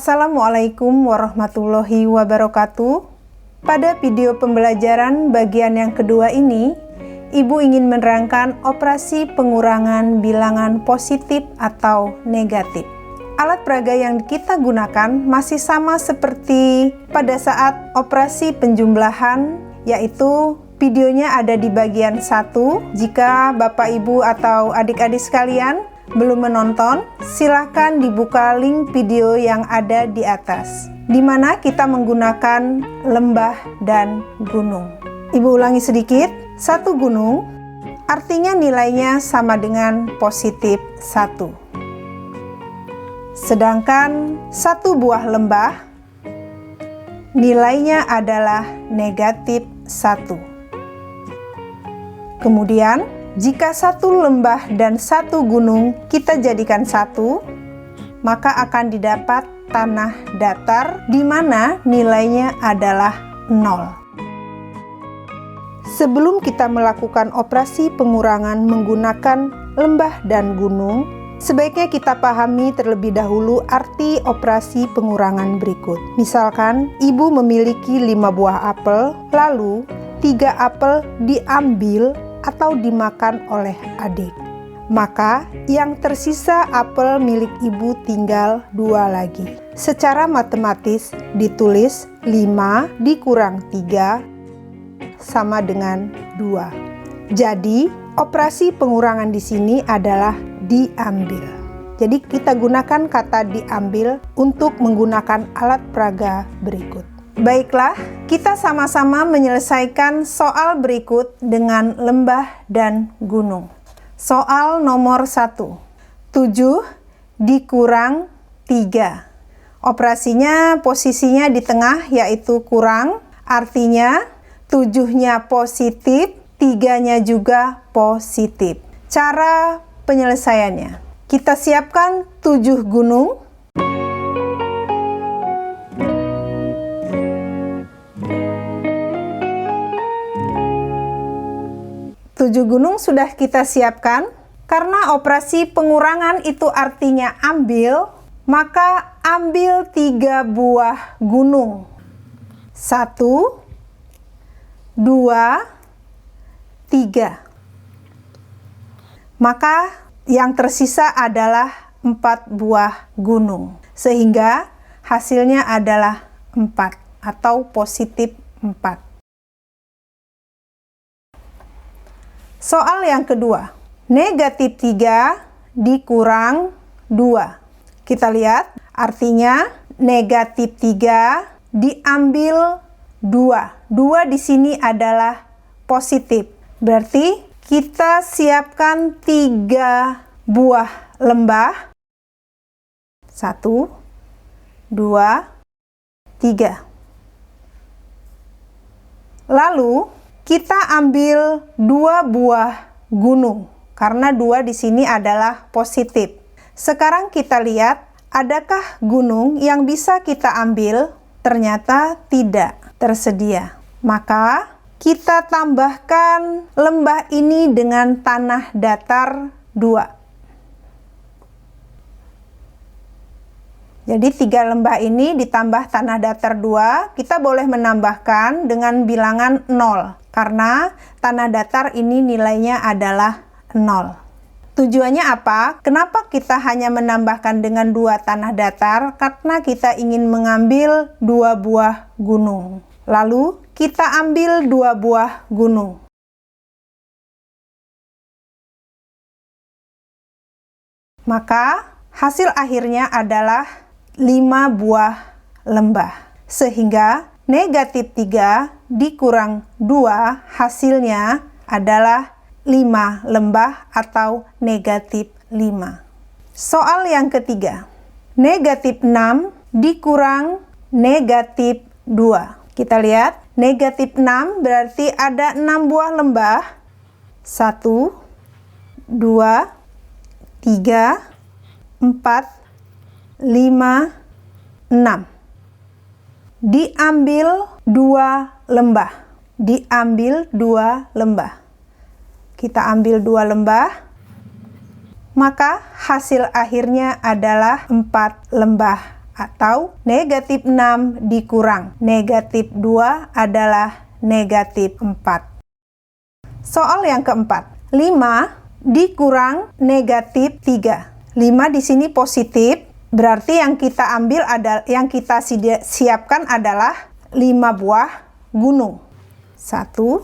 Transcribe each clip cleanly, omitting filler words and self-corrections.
Assalamualaikum warahmatullahi wabarakatuh. Pada video pembelajaran bagian yang kedua ini, Ibu ingin menerangkan operasi pengurangan bilangan positif atau negatif. Alat peraga yang kita gunakan masih sama seperti pada saat operasi penjumlahan, yaitu videonya ada di bagian 1. Jika Bapak, Ibu, atau adik-adik sekalian belum menonton, silahkan dibuka link video yang ada di atas, di mana kita menggunakan lembah dan gunung. Ibu ulangi sedikit, satu gunung artinya nilainya sama dengan positif 1. Sedangkan satu buah lembah nilainya adalah negatif 1. Kemudian jika satu lembah dan satu gunung kita jadikan satu, maka akan didapat tanah datar di mana nilainya adalah 0. Sebelum kita melakukan operasi pengurangan menggunakan lembah dan gunung, sebaiknya kita pahami terlebih dahulu arti operasi pengurangan berikut. Misalkan, Ibu memiliki 5 buah apel, lalu 3 apel diambil atau dimakan oleh adik. Maka yang tersisa apel milik ibu tinggal 2 lagi. Secara matematis ditulis 5 dikurang 3 sama dengan 2. Jadi operasi pengurangan di sini adalah diambil. Jadi kita gunakan kata diambil untuk menggunakan alat peraga berikut. Baiklah, kita sama-sama menyelesaikan soal berikut dengan lembah dan gunung. Soal nomor 1. 7 dikurang 3. Operasinya posisinya di tengah, yaitu kurang. Artinya 7-nya positif, 3-nya juga positif. Cara penyelesaiannya, kita siapkan 7 gunung. 7 gunung sudah kita siapkan. Karena operasi pengurangan itu artinya ambil, maka ambil 3 buah gunung. 1, 2, 3. Maka yang tersisa adalah 4 buah gunung. Sehingga hasilnya adalah 4 atau positif 4. Soal yang kedua, negatif 3 dikurang 2. Kita lihat, artinya negatif 3 diambil 2. 2 di sini adalah positif. Berarti kita siapkan 3 buah lembah. 1, 2, 3. Lalu kita ambil 2 buah gunung, karena 2 di sini adalah positif. Sekarang kita lihat, adakah gunung yang bisa kita ambil? Ternyata tidak tersedia. Maka kita tambahkan lembah ini dengan tanah datar 2. Jadi 3 lembah ini ditambah tanah datar 2, kita boleh menambahkan dengan bilangan 0. Karena tanah datar ini nilainya adalah 0. Tujuannya apa? Kenapa kita hanya menambahkan dengan 2 tanah datar? Karena kita ingin mengambil 2 buah gunung. Lalu kita ambil 2 buah gunung. Maka hasil akhirnya adalah 5 buah lembah. Sehingga negatif 3 dikurang 2 hasilnya adalah 5 lembah atau negatif 5. Soal yang ketiga, negatif 6 dikurang negatif 2. Kita lihat, negatif 6 berarti ada 6 buah lembah. 1, 2, 3, 4, 5, 6. Diambil 2 lembah. Diambil 2 lembah. Kita ambil 2 lembah. Maka hasil akhirnya adalah 4 lembah atau negatif 6 dikurang negatif 2 adalah negatif 4. Soal yang keempat, 5 dikurang negatif 3. 5 di sini positif, berarti yang kita ambil adalah, yang kita siapkan adalah 5 buah gunung. 1,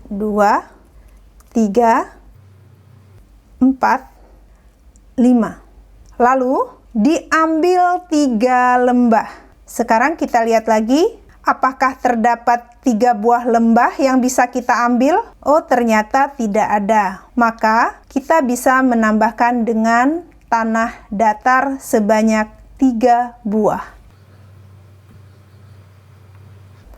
2, 3, 4, 5. Lalu diambil 3 lembah. Sekarang kita lihat lagi, apakah terdapat 3 buah lembah yang bisa kita ambil? Oh, ternyata tidak ada. Maka kita bisa menambahkan dengan tanah datar sebanyak 3 buah.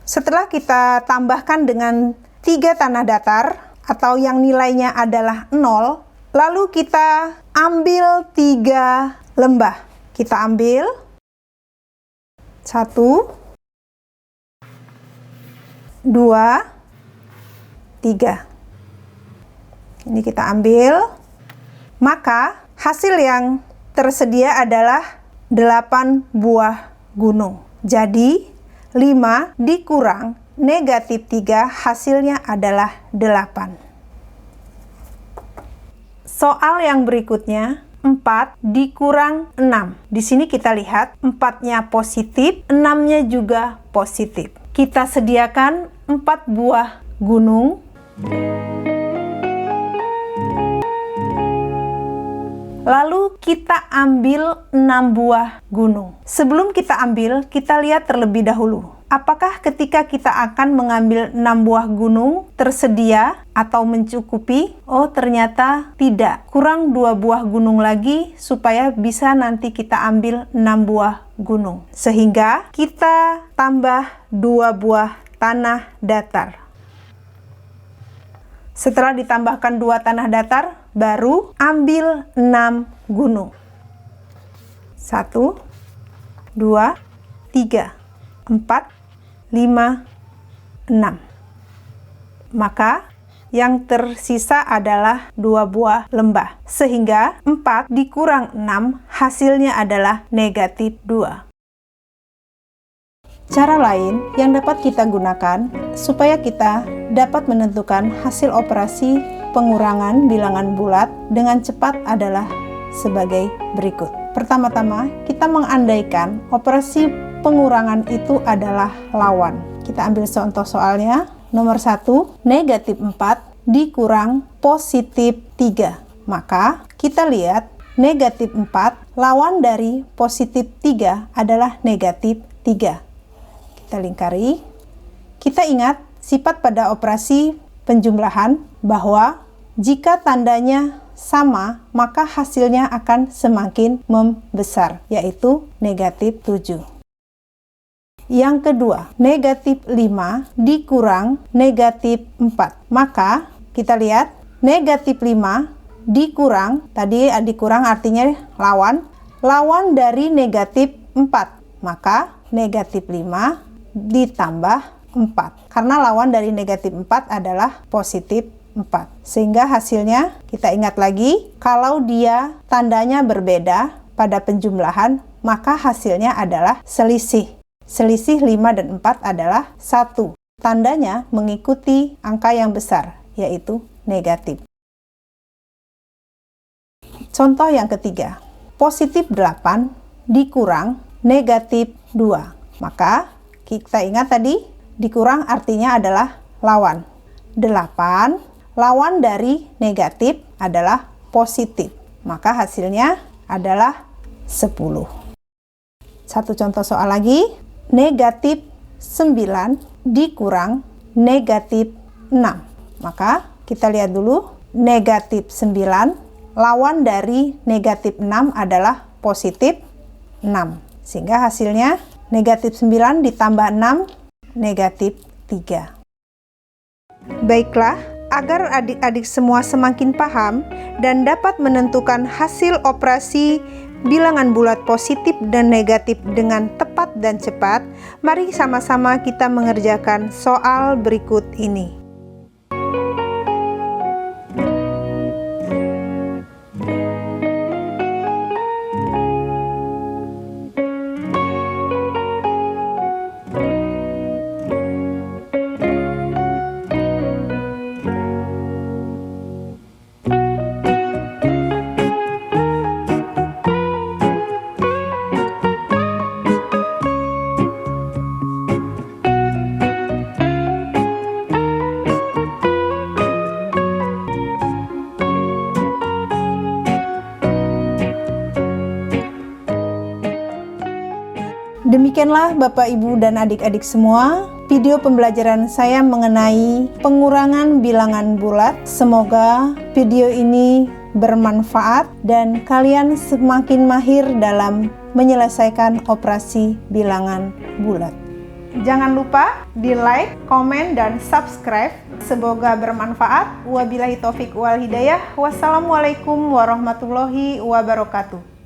Setelah kita tambahkan dengan 3 tanah datar atau yang nilainya adalah 0, lalu kita ambil 3 lembah. Kita ambil 1, 2, 3. Ini kita ambil. Maka hasil yang tersedia adalah 8 buah gunung. Jadi 5 dikurang negatif 3 hasilnya adalah 8. Soal yang berikutnya, 4 dikurang 6. Di sini kita lihat 4-nya positif, 6-nya juga positif. Kita sediakan 4 buah gunung. Lalu kita ambil 6 buah gunung. Sebelum kita ambil, kita lihat terlebih dahulu. Apakah ketika kita akan mengambil 6 buah gunung tersedia atau mencukupi? Oh, ternyata tidak. Kurang 2 buah gunung lagi supaya bisa nanti kita ambil 6 buah gunung. Sehingga kita tambah 2 buah tanah datar. Setelah ditambahkan 2 tanah datar, baru ambil 6 gunung. 1, 2, 3, 4, 5, 6. Maka yang tersisa adalah 2 buah lembah. Sehingga 4 dikurang 6 hasilnya adalah negatif 2. Cara lain yang dapat kita gunakan supaya kita dapat menentukan hasil operasi pengurangan bilangan bulat dengan cepat adalah sebagai berikut. Pertama-tama, kita mengandaikan operasi pengurangan itu adalah lawan. Kita ambil contoh soalnya. Nomor 1, negatif 4 dikurang positif 3. Maka kita lihat negatif 4 lawan dari positif 3 adalah negatif 3. Kita lingkari. Kita ingat sifat pada operasi penjumlahan bahwa jika tandanya sama, maka hasilnya akan semakin membesar, yaitu negatif 7. Yang kedua, negatif 5 dikurang negatif 4. Maka kita lihat negatif 5 dikurang, tadi dikurang artinya lawan, lawan dari negatif 4. Maka negatif 5 ditambah 4. Karena lawan dari negatif 4 adalah positif 4. Sehingga hasilnya kita ingat lagi, kalau dia tandanya berbeda pada penjumlahan, maka hasilnya adalah selisih. Selisih 5 dan 4 adalah 1. Tandanya mengikuti angka yang besar, yaitu negatif. Contoh yang ketiga, positif 8 dikurang negatif 2. Maka kita ingat tadi, dikurang artinya adalah lawan. 8, lawan dari negatif adalah positif. Maka hasilnya adalah 10. Satu contoh soal lagi, negatif 9 dikurang negatif 6. Maka kita lihat dulu, negatif 9, lawan dari negatif 6 adalah positif 6. Sehingga hasilnya negatif 9 ditambah 6, negatif 3. Baiklah, agar adik-adik semua semakin paham dan dapat menentukan hasil operasi bilangan bulat positif dan negatif dengan tepat dan cepat, mari sama-sama kita mengerjakan soal berikut ini. Demikianlah Bapak, Ibu, dan adik-adik semua, video pembelajaran saya mengenai pengurangan bilangan bulat. Semoga video ini bermanfaat dan kalian semakin mahir dalam menyelesaikan operasi bilangan bulat. Jangan lupa di like, komen, dan subscribe. Semoga bermanfaat. Wabillahi taufik wal hidayah. Wassalamualaikum warahmatullahi wabarakatuh.